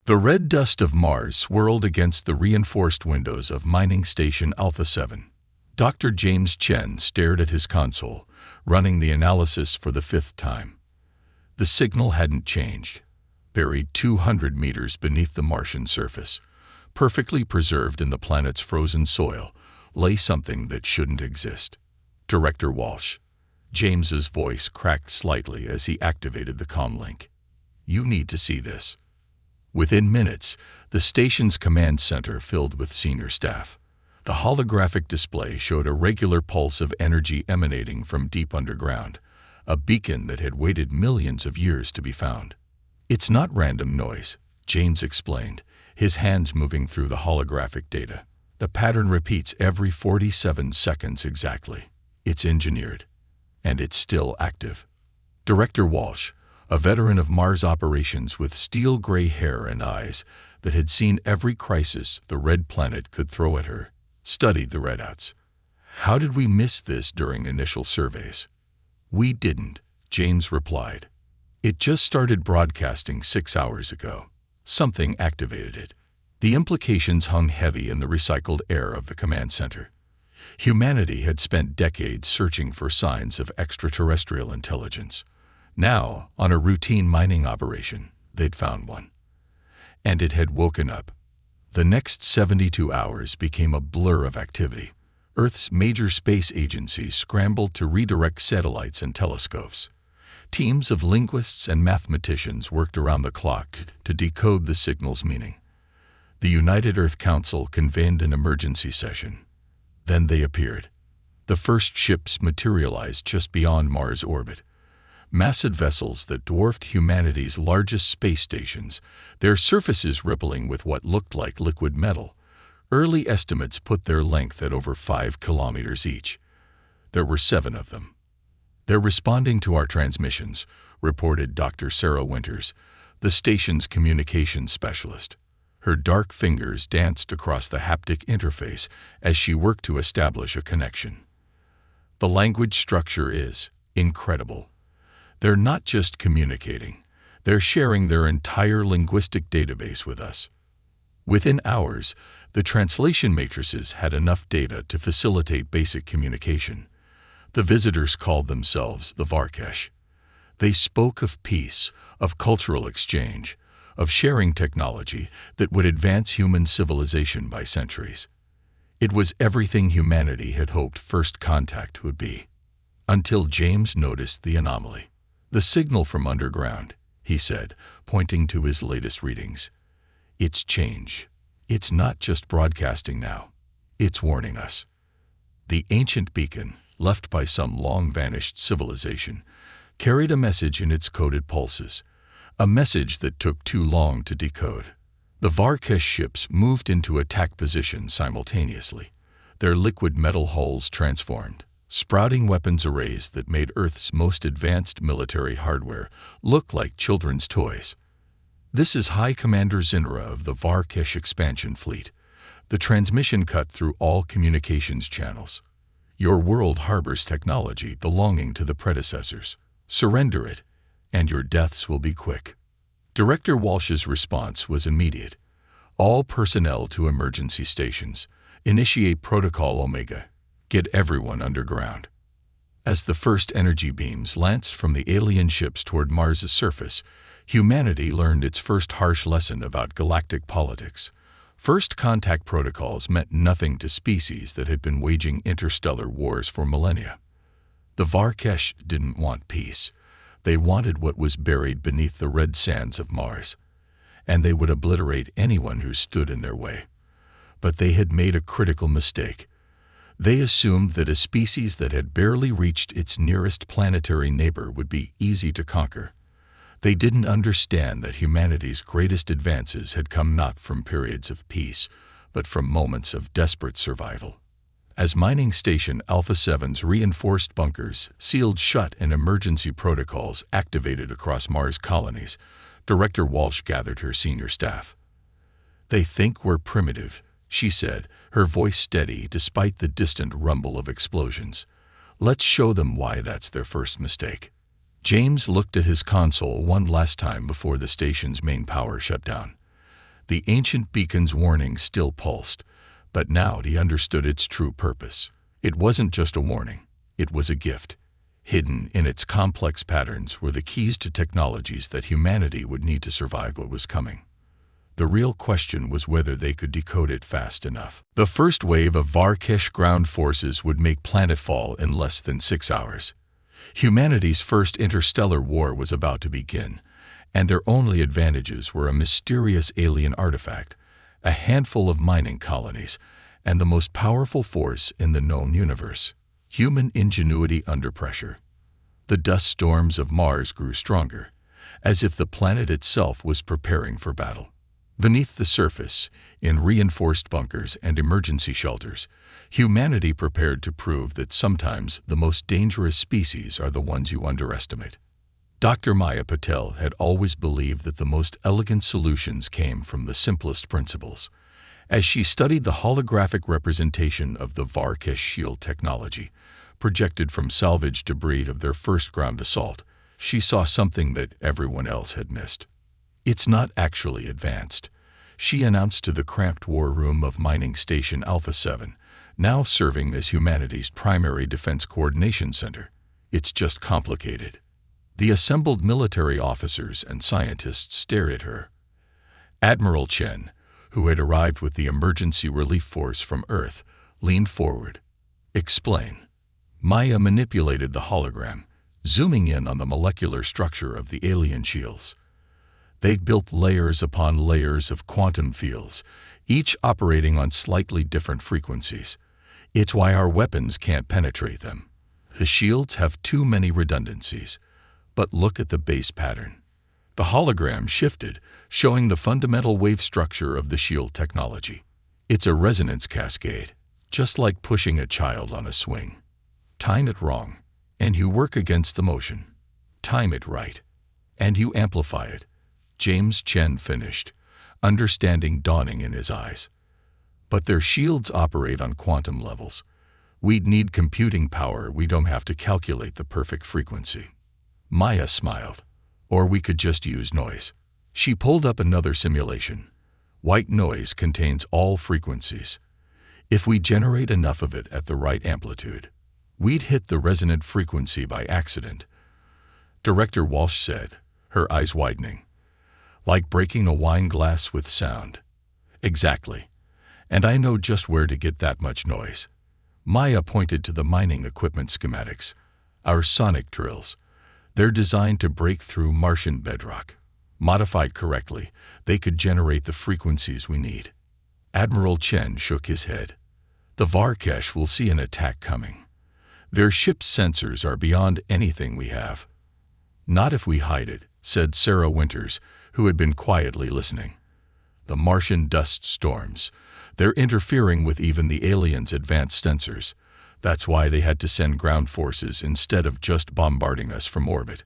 The red dust of Mars swirled against the reinforced windows of Mining Station Alpha 7. Dr. James Chen stared at his console, running the analysis for the fifth time. The signal hadn't changed. Buried 200 meters beneath the Martian surface, perfectly preserved in the planet's frozen soil, lay something that shouldn't exist. Director Walsh. James's voice cracked slightly as he activated the comlink. You need to see this. Within minutes, the station's command center filled with senior staff. The holographic display showed a regular pulse of energy emanating from deep underground, a beacon that had waited millions of years to be found. It's not random noise, James explained, his hands moving through the holographic data. The pattern repeats every 47 seconds exactly. It's engineered. And it's still active. Director Walsh, a veteran of Mars operations with steel-gray hair and eyes that had seen every crisis the red planet could throw at her, studied the readouts. How did we miss this during initial surveys? We didn't, James replied. It just started broadcasting 6 hours ago. Something activated it. The implications hung heavy in the recycled air of the command center. Humanity had spent decades searching for signs of extraterrestrial intelligence. Now, on a routine mining operation, they'd found one. And it had woken up. The next 72 hours became a blur of activity. Earth's major space agencies scrambled to redirect satellites and telescopes. Teams of linguists and mathematicians worked around the clock to decode the signal's meaning. The United Earth Council convened an emergency session. Then they appeared. The first ships materialized just beyond Mars' orbit. Massive vessels that dwarfed humanity's largest space stations, their surfaces rippling with what looked like liquid metal. Early estimates put their length at over 5 kilometers each. There were 7 of them. They're responding to our transmissions, reported Dr. Sarah Winters, the station's communications specialist. Her dark fingers danced across the haptic interface as she worked to establish a connection. The language structure is incredible. They're not just communicating, they're sharing their entire linguistic database with us. Within hours, the translation matrices had enough data to facilitate basic communication. The visitors called themselves the Varkesh. They spoke of peace, of cultural exchange, of sharing technology that would advance human civilization by centuries. It was everything humanity had hoped first contact would be. Until James noticed the anomaly. The signal from underground, he said, pointing to his latest readings. It's change. It's not just broadcasting now. It's warning us. The ancient beacon, left by some long-vanished civilization, carried a message in its coded pulses, a message that took too long to decode. The Varkesh ships moved into attack position simultaneously, their liquid metal hulls transformed, sprouting weapons arrays that made Earth's most advanced military hardware look like children's toys. This is High Commander Zinra of the Varkesh expansion fleet. The transmission cut through all communications channels. Your world harbors technology belonging to the predecessors. Surrender it, and your deaths will be quick. Director Walsh's response was immediate. All personnel to emergency stations. Initiate Protocol Omega. Get everyone underground. As the first energy beams lanced from the alien ships toward Mars' surface, humanity learned its first harsh lesson about galactic politics. First contact protocols meant nothing to species that had been waging interstellar wars for millennia. The Varkesh didn't want peace. They wanted what was buried beneath the red sands of Mars, and they would obliterate anyone who stood in their way. But they had made a critical mistake. They assumed that a species that had barely reached its nearest planetary neighbor would be easy to conquer. They didn't understand that humanity's greatest advances had come not from periods of peace, but from moments of desperate survival. As Mining Station Alpha 7's reinforced bunkers sealed shut and emergency protocols activated across Mars colonies, Director Walsh gathered her senior staff. They think we're primitive, she said, her voice steady despite the distant rumble of explosions. Let's show them why that's their first mistake. James looked at his console one last time before the station's main power shut down. The ancient beacon's warning still pulsed, but now he understood its true purpose. It wasn't just a warning, it was a gift. Hidden in its complex patterns were the keys to technologies that humanity would need to survive what was coming. The real question was whether they could decode it fast enough. The first wave of Varkesh ground forces would make planetfall in less than 6 hours. Humanity's first interstellar war was about to begin, and their only advantages were a mysterious alien artifact, a handful of mining colonies, and the most powerful force in the known universe: human ingenuity under pressure. The dust storms of Mars grew stronger, as if the planet itself was preparing for battle. Beneath the surface, in reinforced bunkers and emergency shelters, humanity prepared to prove that sometimes the most dangerous species are the ones you underestimate. Dr. Maya Patel had always believed that the most elegant solutions came from the simplest principles. As she studied the holographic representation of the Varkesh shield technology, projected from salvage debris of their first ground assault, she saw something that everyone else had missed. "It's not actually advanced," she announced to the cramped war room of Mining Station Alpha 7, now serving as humanity's primary defense coordination center. "It's just complicated." The assembled military officers and scientists stared at her. Admiral Chen, who had arrived with the emergency relief force from Earth, leaned forward. "Explain." Maya manipulated the hologram, zooming in on the molecular structure of the alien shields. They built layers upon layers of quantum fields, each operating on slightly different frequencies. It's why our weapons can't penetrate them. The shields have too many redundancies. But look at the base pattern. The hologram shifted, showing the fundamental wave structure of the shield technology. It's a resonance cascade, just like pushing a child on a swing. Time it wrong, and you work against the motion. Time it right, and you amplify it. James Chen finished, understanding dawning in his eyes. But their shields operate on quantum levels. We'd need computing power. We don't have to calculate the perfect frequency. Maya smiled. Or we could just use noise. She pulled up another simulation. White noise contains all frequencies. If we generate enough of it at the right amplitude, we'd hit the resonant frequency by accident. Director Walsh said, her eyes widening. Like breaking a wine glass with sound. Exactly. And I know just where to get that much noise. Maya pointed to the mining equipment schematics. Our sonic drills. They're designed to break through Martian bedrock. Modified correctly, they could generate the frequencies we need. Admiral Chen shook his head. The Varkesh will see an attack coming. Their ship's sensors are beyond anything we have. Not if we hide it, said Sarah Winters, who had been quietly listening. The Martian dust storms. They're interfering with even the aliens' advanced sensors. That's why they had to send ground forces instead of just bombarding us from orbit.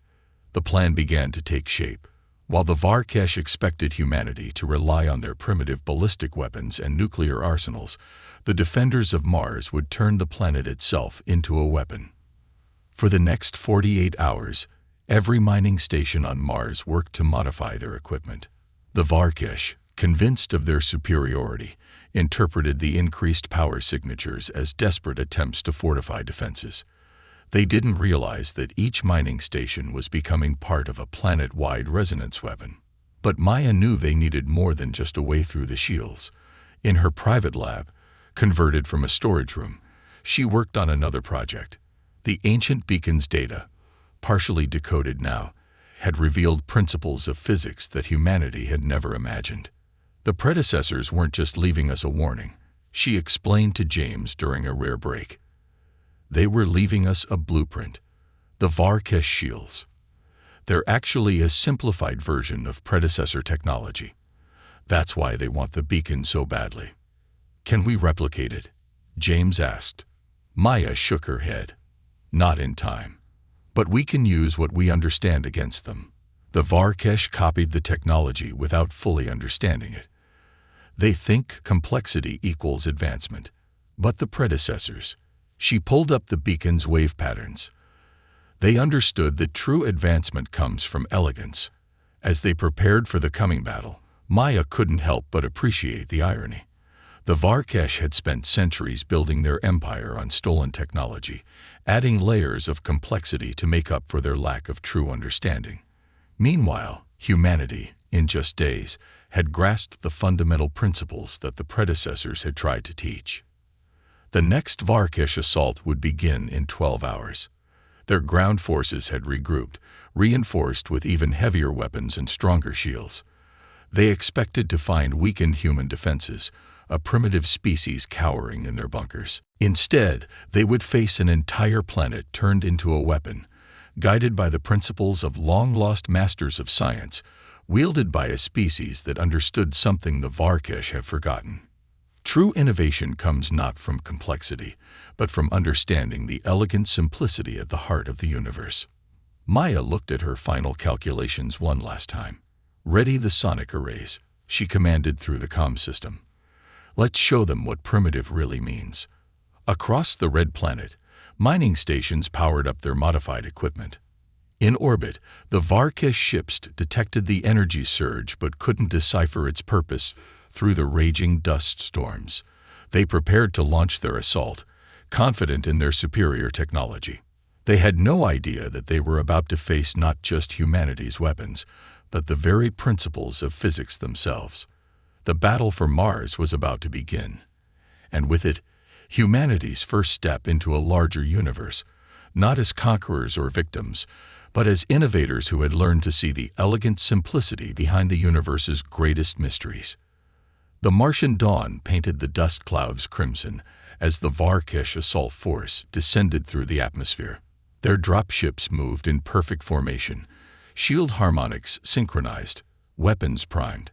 The plan began to take shape. While the Varkesh expected humanity to rely on their primitive ballistic weapons and nuclear arsenals, the defenders of Mars would turn the planet itself into a weapon. For the next 48 hours, every mining station on Mars worked to modify their equipment. The Varkesh, convinced of their superiority, interpreted the increased power signatures as desperate attempts to fortify defenses. They didn't realize that each mining station was becoming part of a planet-wide resonance weapon. But Maya knew they needed more than just a way through the shields. In her private lab, converted from a storage room, she worked on another project. The ancient beacon's data, partially decoded now, had revealed principles of physics that humanity had never imagined. The predecessors weren't just leaving us a warning, she explained to James during a rare break. They were leaving us a blueprint, the Varkesh shields. They're actually a simplified version of predecessor technology. That's why they want the beacon so badly. Can we replicate it? James asked. Maya shook her head. Not in time. But we can use what we understand against them. The Varkesh copied the technology without fully understanding it. They think complexity equals advancement. But the predecessors, she pulled up the beacon's wave patterns. They understood that true advancement comes from elegance. As they prepared for the coming battle, Maya couldn't help but appreciate the irony. The Varkesh had spent centuries building their empire on stolen technology, adding layers of complexity to make up for their lack of true understanding. Meanwhile, humanity, in just days, had grasped the fundamental principles that the predecessors had tried to teach. The next Varkesh assault would begin in 12 hours. Their ground forces had regrouped, reinforced with even heavier weapons and stronger shields. They expected to find weakened human defenses, a primitive species cowering in their bunkers. Instead, they would face an entire planet turned into a weapon, guided by the principles of long-lost masters of science, wielded by a species that understood something the Varkesh have forgotten. True innovation comes not from complexity, but from understanding the elegant simplicity at the heart of the universe. Maya looked at her final calculations one last time. "Ready the sonic arrays," she commanded through the comm system. "Let's show them what primitive really means." Across the red planet, mining stations powered up their modified equipment. In orbit, the Varkesh ships detected the energy surge but couldn't decipher its purpose through the raging dust storms. They prepared to launch their assault, confident in their superior technology. They had no idea that they were about to face not just humanity's weapons, but the very principles of physics themselves. The battle for Mars was about to begin, and with it, humanity's first step into a larger universe, not as conquerors or victims, but as innovators who had learned to see the elegant simplicity behind the universe's greatest mysteries. The Martian dawn painted the dust clouds crimson as the Varkesh assault force descended through the atmosphere. Their dropships moved in perfect formation, shield harmonics synchronized, weapons primed.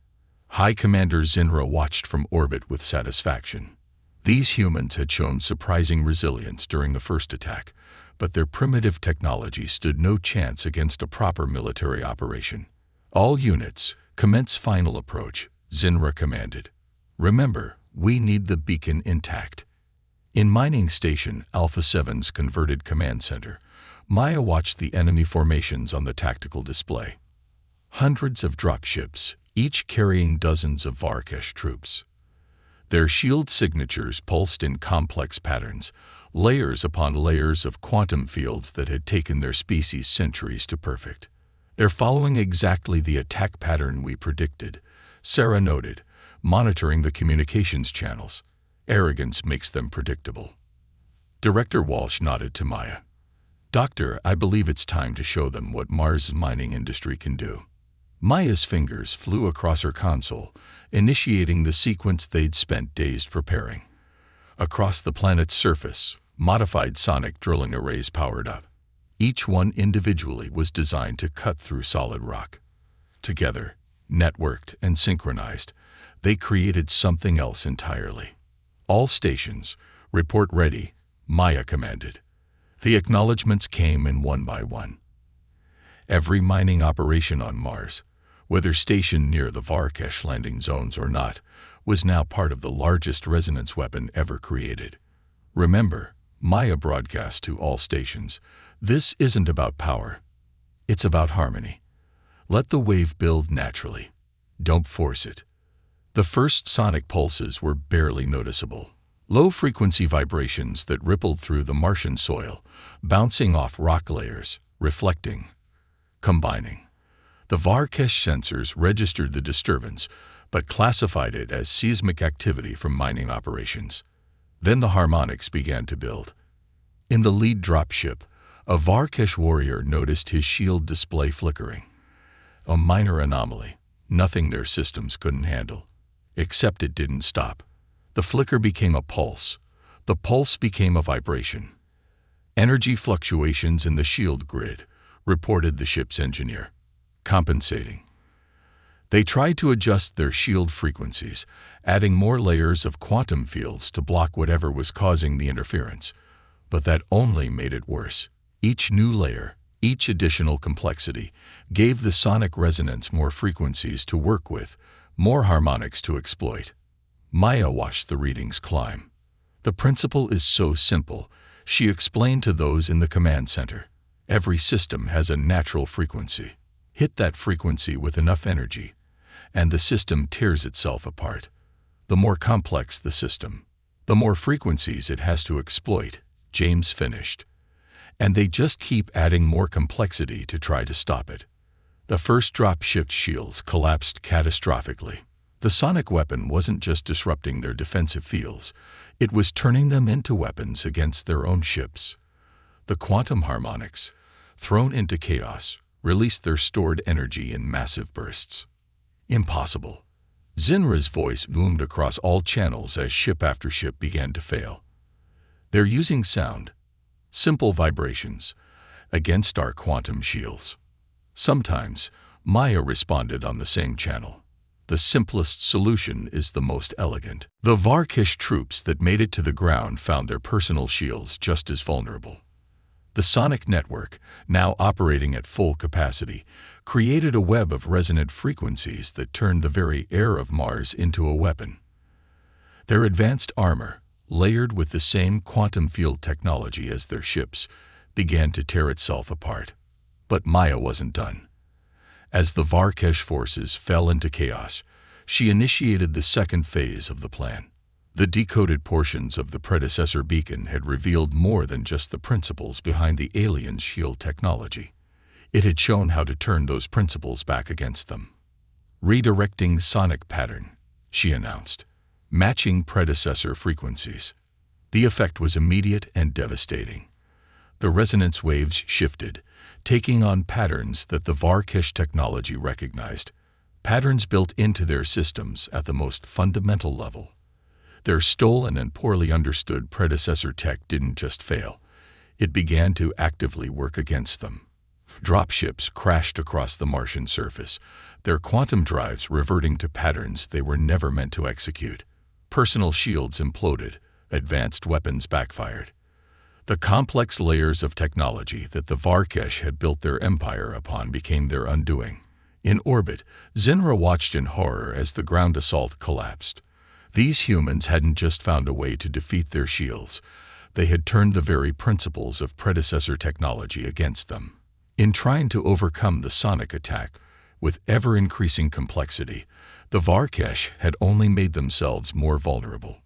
High Commander Zinra watched from orbit with satisfaction. These humans had shown surprising resilience during the first attack, but their primitive technology stood no chance against a proper military operation. "All units, commence final approach," Zinra commanded. "Remember, we need the beacon intact." In Mining Station Alpha 7's converted command center, Maya watched the enemy formations on the tactical display. Hundreds of dropships, each carrying dozens of Varkesh troops. Their shield signatures pulsed in complex patterns, layers upon layers of quantum fields that had taken their species centuries to perfect. "They're following exactly the attack pattern we predicted," Sarah noted, monitoring the communications channels. "Arrogance makes them predictable." Director Walsh nodded to Maya. "Doctor, I believe it's time to show them what Mars' mining industry can do." Maya's fingers flew across her console, initiating the sequence they'd spent days preparing. Across the planet's surface, modified sonic drilling arrays powered up. Each one individually was designed to cut through solid rock. Together, networked and synchronized, they created something else entirely. "All stations, report ready," Maya commanded. The acknowledgments came in one by one. Every mining operation on Mars, whether stationed near the Varkesh landing zones or not, was now part of the largest resonance weapon ever created. "Remember," Maya broadcast to all stations, "this isn't about power. It's about harmony. Let the wave build naturally. Don't force it." The first sonic pulses were barely noticeable. Low-frequency vibrations that rippled through the Martian soil, bouncing off rock layers, reflecting, combining. The Varkesh sensors registered the disturbance, but classified it as seismic activity from mining operations. Then the harmonics began to build. In the lead dropship, a Varkesh warrior noticed his shield display flickering. A minor anomaly, nothing their systems couldn't handle. Except it didn't stop. The flicker became a pulse. The pulse became a vibration. "Energy fluctuations in the shield grid," reported the ship's engineer. "Compensating." They tried to adjust their shield frequencies, adding more layers of quantum fields to block whatever was causing the interference. But that only made it worse. Each new layer, each additional complexity, gave the sonic resonance more frequencies to work with, more harmonics to exploit. Maya watched the readings climb. "The principle is so simple," she explained to those in the command center. "Every system has a natural frequency. Hit that frequency with enough energy, and the system tears itself apart. The more complex the system, the more frequencies it has to exploit, James finished. And they just keep adding more complexity to try to stop it. The first drop-shipped shields collapsed catastrophically. The sonic weapon wasn't just disrupting their defensive fields, it was turning them into weapons against their own ships. The quantum harmonics, thrown into chaos, released their stored energy in massive bursts. Impossible. Zinra's voice boomed across all channels as ship after ship began to fail. They're using sound, simple vibrations, against our quantum shields. Sometimes, Maya responded on the same channel. The simplest solution is the most elegant. The Varkish troops that made it to the ground found their personal shields just as vulnerable. The sonic network, now operating at full capacity, created a web of resonant frequencies that turned the very air of Mars into a weapon. Their advanced armor, layered with the same quantum field technology as their ships, began to tear itself apart. But Maya wasn't done. As the Varkesh forces fell into chaos, she initiated the second phase of the plan. The decoded portions of the predecessor beacon had revealed more than just the principles behind the alien shield technology. It had shown how to turn those principles back against them. Redirecting sonic pattern, she announced, matching predecessor frequencies. The effect was immediate and devastating. The resonance waves shifted, taking on patterns that the Varkesh technology recognized, patterns built into their systems at the most fundamental level. Their stolen and poorly understood predecessor tech didn't just fail, it began to actively work against them. Dropships crashed across the Martian surface, their quantum drives reverting to patterns they were never meant to execute. Personal shields imploded, advanced weapons backfired. The complex layers of technology that the Varkesh had built their empire upon became their undoing. In orbit, Zinra watched in horror as the ground assault collapsed. These humans hadn't just found a way to defeat their shields, they had turned the very principles of predecessor technology against them. In trying to overcome the sonic attack, with ever-increasing complexity, the Varkesh had only made themselves more vulnerable.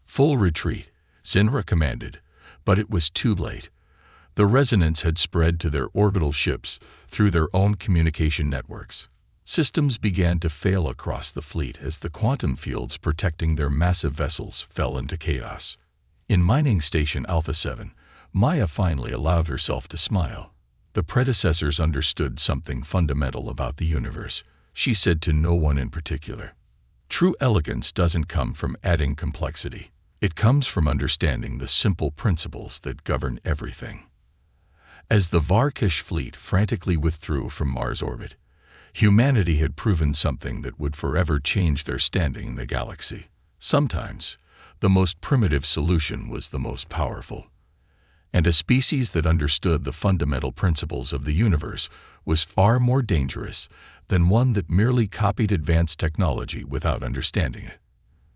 Full retreat, Zinra commanded, but it was too late. The resonance had spread to their orbital ships through their own communication networks. Systems began to fail across the fleet as the quantum fields protecting their massive vessels fell into chaos. In mining station Alpha 7, Maya finally allowed herself to smile. The predecessors understood something fundamental about the universe, she said to no one in particular. True elegance doesn't come from adding complexity. It comes from understanding the simple principles that govern everything. As the Varkesh fleet frantically withdrew from Mars orbit, humanity had proven something that would forever change their standing in the galaxy. Sometimes, the most primitive solution was the most powerful. And a species that understood the fundamental principles of the universe was far more dangerous than one that merely copied advanced technology without understanding it.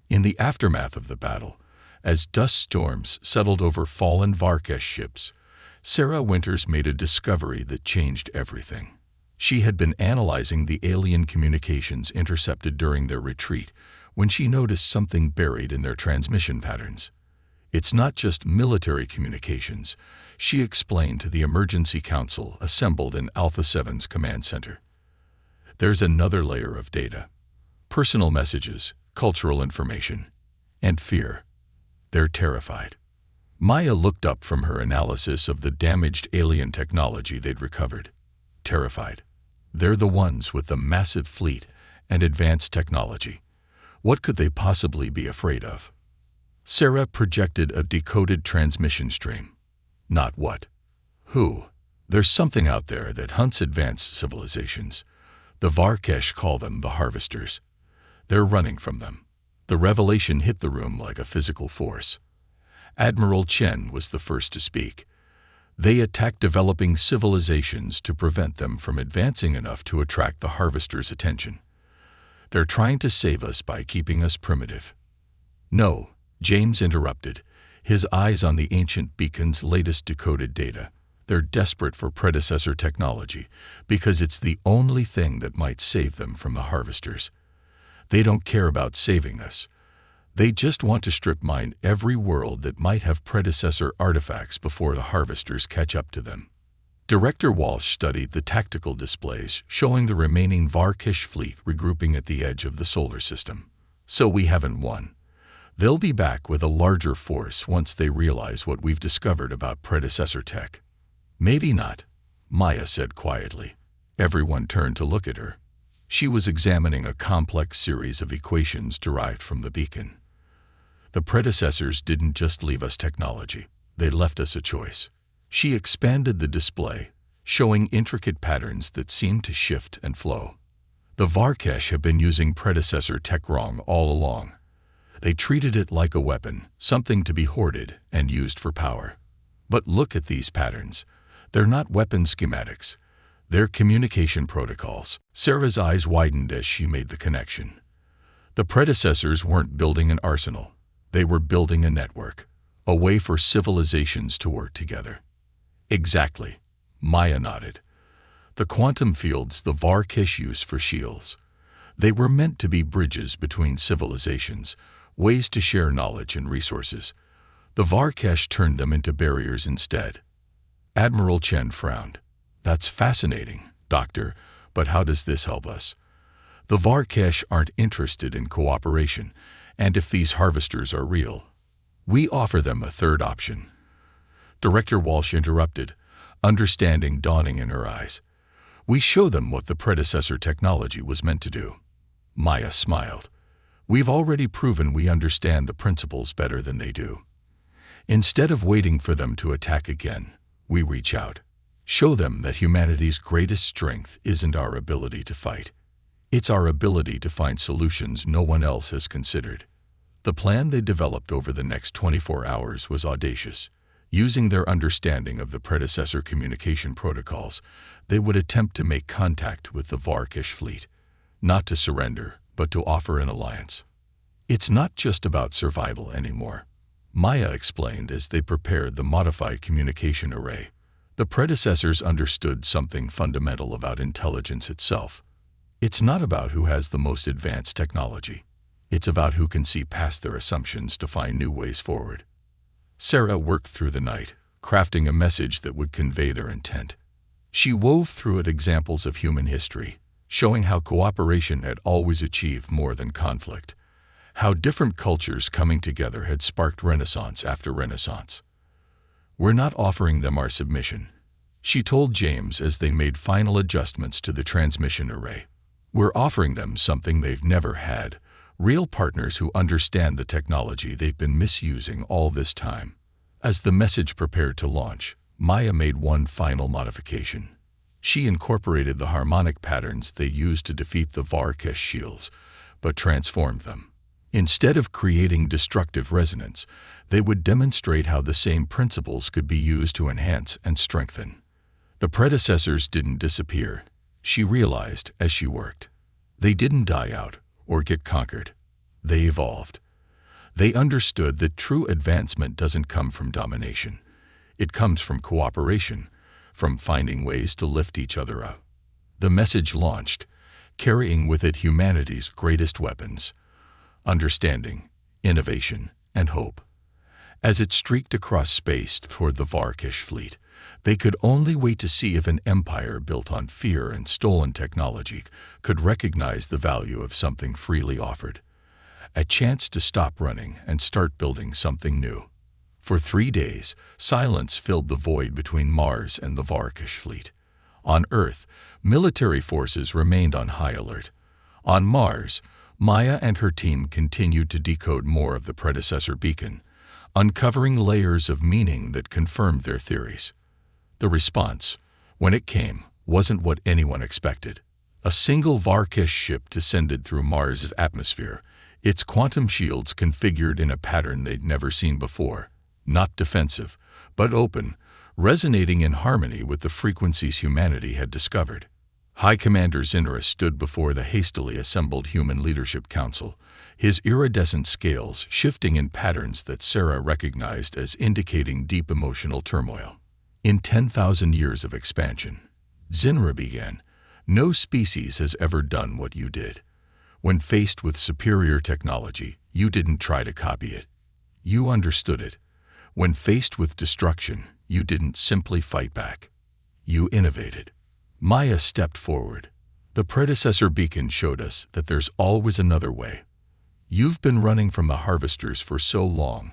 In the aftermath of the battle, as dust storms settled over fallen Varkesh ships, Sarah Winters made a discovery that changed everything. She had been analyzing the alien communications intercepted during their retreat when she noticed something buried in their transmission patterns. It's not just military communications, she explained to the emergency council assembled in Alpha 7's command center. There's another layer of data. Personal messages, cultural information, and fear. They're terrified. Maya looked up from her analysis of the damaged alien technology they'd recovered. Terrified. They're the ones with the massive fleet and advanced technology. What could they possibly be afraid of? Sarah projected a decoded transmission stream. Not what. Who. There's something out there that hunts advanced civilizations. The Varkesh call them the harvesters. They're running from them. The revelation hit the room like a physical force. Admiral Chen was the first to speak. They attack developing civilizations to prevent them from advancing enough to attract the harvesters' attention. They're trying to save us by keeping us primitive. No, James interrupted, his eyes on the ancient beacon's latest decoded data. They're desperate for predecessor technology because it's the only thing that might save them from the harvesters. They don't care about saving us. They just want to strip mine every world that might have predecessor artifacts before the harvesters catch up to them. Director Walsh studied the tactical displays showing the remaining Varkish fleet regrouping at the edge of the solar system. So we haven't won. They'll be back with a larger force once they realize what we've discovered about predecessor tech. Maybe not, Maya said quietly. Everyone turned to look at her. She was examining a complex series of equations derived from the beacon. The predecessors didn't just leave us technology, they left us a choice. She expanded the display, showing intricate patterns that seemed to shift and flow. The Varkesh have been using predecessor tech wrong all along. They treated it like a weapon, something to be hoarded and used for power. But look at these patterns. They're not weapon schematics. They're communication protocols. Sarah's eyes widened as she made the connection. The predecessors weren't building an arsenal. They were building a network, a way for civilizations to work together. Exactly, Maya nodded. The quantum fields the Varkesh use for shields. They were meant to be bridges between civilizations, ways to share knowledge and resources. The Varkesh turned them into barriers instead. Admiral Chen frowned. That's fascinating, Doctor, but how does this help us? The Varkesh aren't interested in cooperation, and if these harvesters are real, we offer them a third option. Director Walsh interrupted, understanding dawning in her eyes. We show them what the predecessor technology was meant to do. Maya smiled. We've already proven we understand the principles better than they do. Instead of waiting for them to attack again, we reach out. Show them that humanity's greatest strength isn't our ability to fight. It's our ability to find solutions no one else has considered. The plan they developed over the next 24 hours was audacious. Using their understanding of the predecessor communication protocols, they would attempt to make contact with the Varkish fleet, not to surrender, but to offer an alliance. It's not just about survival anymore, Maya explained as they prepared the modified communication array. The predecessors understood something fundamental about intelligence itself. It's not about who has the most advanced technology. It's about who can see past their assumptions to find new ways forward. Sarah worked through the night, crafting a message that would convey their intent. She wove through it examples of human history, showing how cooperation had always achieved more than conflict, how different cultures coming together had sparked renaissance after renaissance. We're not offering them our submission, she told James as they made final adjustments to the transmission array. We're offering them something they've never had, real partners who understand the technology they've been misusing all this time. As the message prepared to launch, Maya made one final modification. She incorporated the harmonic patterns they used to defeat the Varkesh shields, but transformed them. Instead of creating destructive resonance, they would demonstrate how the same principles could be used to enhance and strengthen. The predecessors didn't disappear, she realized as she worked. They didn't die out or get conquered. They evolved. They understood that true advancement doesn't come from domination. It comes from cooperation, from finding ways to lift each other up. The message launched, carrying with it humanity's greatest weapons: understanding, innovation, and hope. As it streaked across space toward the Varkish fleet, they could only wait to see if an empire built on fear and stolen technology could recognize the value of something freely offered. A chance to stop running and start building something new. For 3 days, silence filled the void between Mars and the Varkish fleet. On Earth, military forces remained on high alert. On Mars, Maya and her team continued to decode more of the predecessor beacon, uncovering layers of meaning that confirmed their theories. The response, when it came, wasn't what anyone expected. A single Varkish ship descended through Mars' atmosphere, its quantum shields configured in a pattern they'd never seen before. Not defensive, but open, resonating in harmony with the frequencies humanity had discovered. High Commander Zinra stood before the hastily assembled Human Leadership Council, his iridescent scales shifting in patterns that Sarah recognized as indicating deep emotional turmoil. In 10,000 years of expansion, Zinra began, no species has ever done what you did. When faced with superior technology, you didn't try to copy it. You understood it. When faced with destruction, you didn't simply fight back. You innovated. Maya stepped forward. The predecessor beacon showed us that there's always another way. You've been running from the harvesters for so long,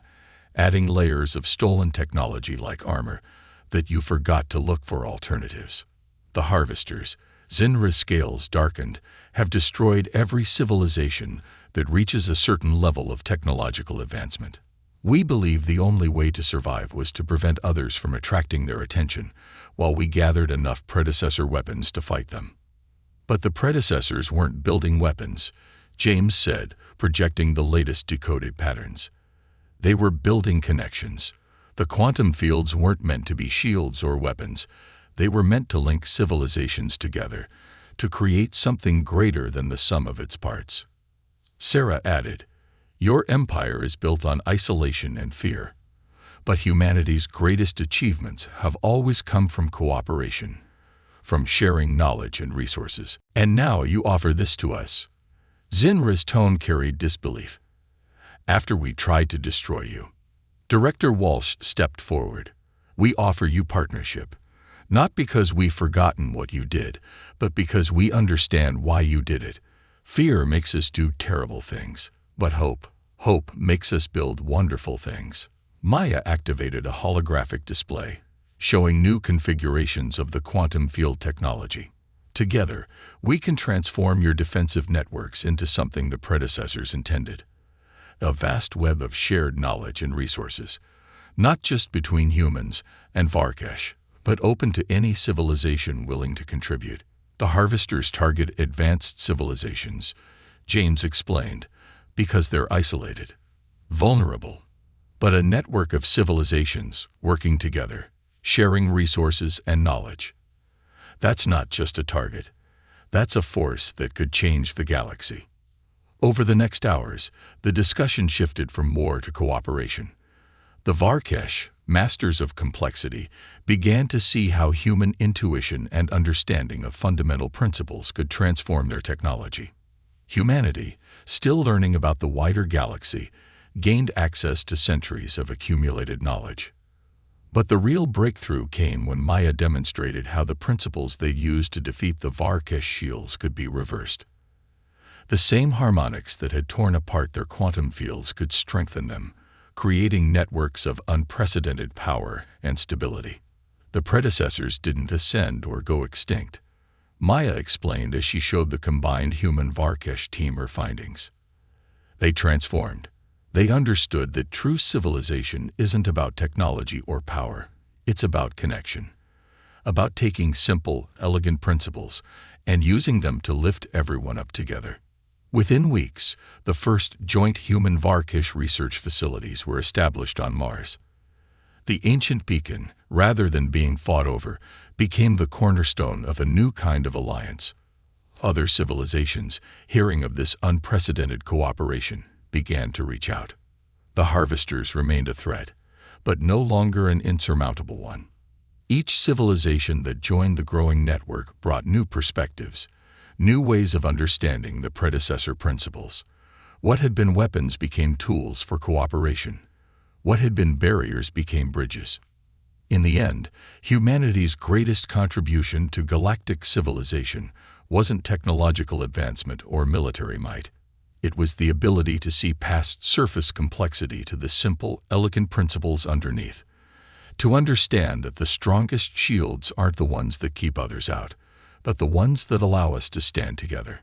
adding layers of stolen technology like armor, that you forgot to look for alternatives. The harvesters, Zinra's scales darkened, have destroyed every civilization that reaches a certain level of technological advancement. We believe the only way to survive was to prevent others from attracting their attention, while we gathered enough predecessor weapons to fight them. But the predecessors weren't building weapons, James said, projecting the latest decoded patterns. They were building connections. The quantum fields weren't meant to be shields or weapons. They were meant to link civilizations together, to create something greater than the sum of its parts. Sarah added, "Your empire is built on isolation and fear. But humanity's greatest achievements have always come from cooperation, from sharing knowledge and resources. And now you offer this to us." Zinra's tone carried disbelief. "After we tried to destroy you." Director Walsh stepped forward. "We offer you partnership, not because we've forgotten what you did, but because we understand why you did it. Fear makes us do terrible things, but hope makes us build wonderful things." Maya activated a holographic display, showing new configurations of the quantum field technology. "Together, we can transform your defensive networks into something the predecessors intended. A vast web of shared knowledge and resources, not just between humans and Varkesh, but open to any civilization willing to contribute. The harvesters target advanced civilizations," James explained, "because they're isolated, vulnerable. But a network of civilizations working together, sharing resources and knowledge. That's not just a target. That's a force that could change the galaxy." Over the next hours, the discussion shifted from war to cooperation. The Varkesh, masters of complexity, began to see how human intuition and understanding of fundamental principles could transform their technology. Humanity, still learning about the wider galaxy, gained access to centuries of accumulated knowledge. But the real breakthrough came when Maya demonstrated how the principles they'd used to defeat the Varkesh shields could be reversed. The same harmonics that had torn apart their quantum fields could strengthen them, creating networks of unprecedented power and stability. The predecessors didn't ascend or go extinct. Maya explained as she showed the combined human Varkesh team her findings. They transformed. They understood that true civilization isn't about technology or power. It's about connection. About taking simple, elegant principles and using them to lift everyone up together. Within weeks, the first joint human Varkesh research facilities were established on Mars. The ancient beacon, rather than being fought over, became the cornerstone of a new kind of alliance. Other civilizations, hearing of this unprecedented cooperation, began to reach out. The harvesters remained a threat, but no longer an insurmountable one. Each civilization that joined the growing network brought new perspectives, new ways of understanding the predecessor principles. What had been weapons became tools for cooperation. What had been barriers became bridges. In the end, humanity's greatest contribution to galactic civilization wasn't technological advancement or military might. It was the ability to see past surface complexity to the simple, elegant principles underneath. To understand that the strongest shields aren't the ones that keep others out, but the ones that allow us to stand together.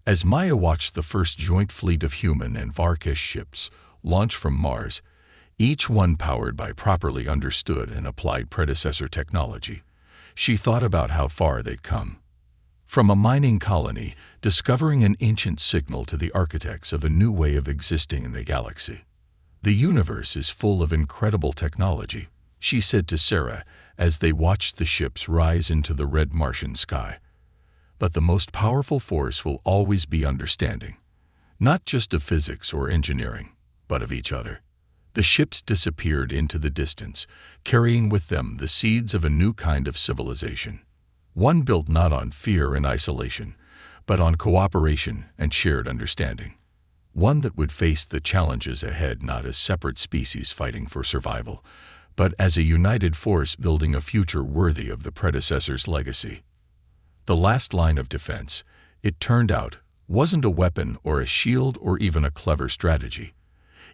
As Maya watched the first joint fleet of human and Varkesh ships launch from Mars, each one powered by properly understood and applied predecessor technology, she thought about how far they'd come. From a mining colony, discovering an ancient signal to the architects of a new way of existing in the galaxy. "The universe is full of incredible technology," she said to Sarah as they watched the ships rise into the red Martian sky. "But the most powerful force will always be understanding, not just of physics or engineering, but of each other." The ships disappeared into the distance, carrying with them the seeds of a new kind of civilization. One built not on fear and isolation, but on cooperation and shared understanding. One that would face the challenges ahead not as separate species fighting for survival, but as a united force building a future worthy of the predecessor's legacy. The last line of defense, it turned out, wasn't a weapon or a shield or even a clever strategy.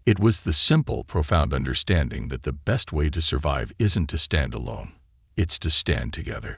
It was the simple, profound understanding that the best way to survive isn't to stand alone. It's to stand together.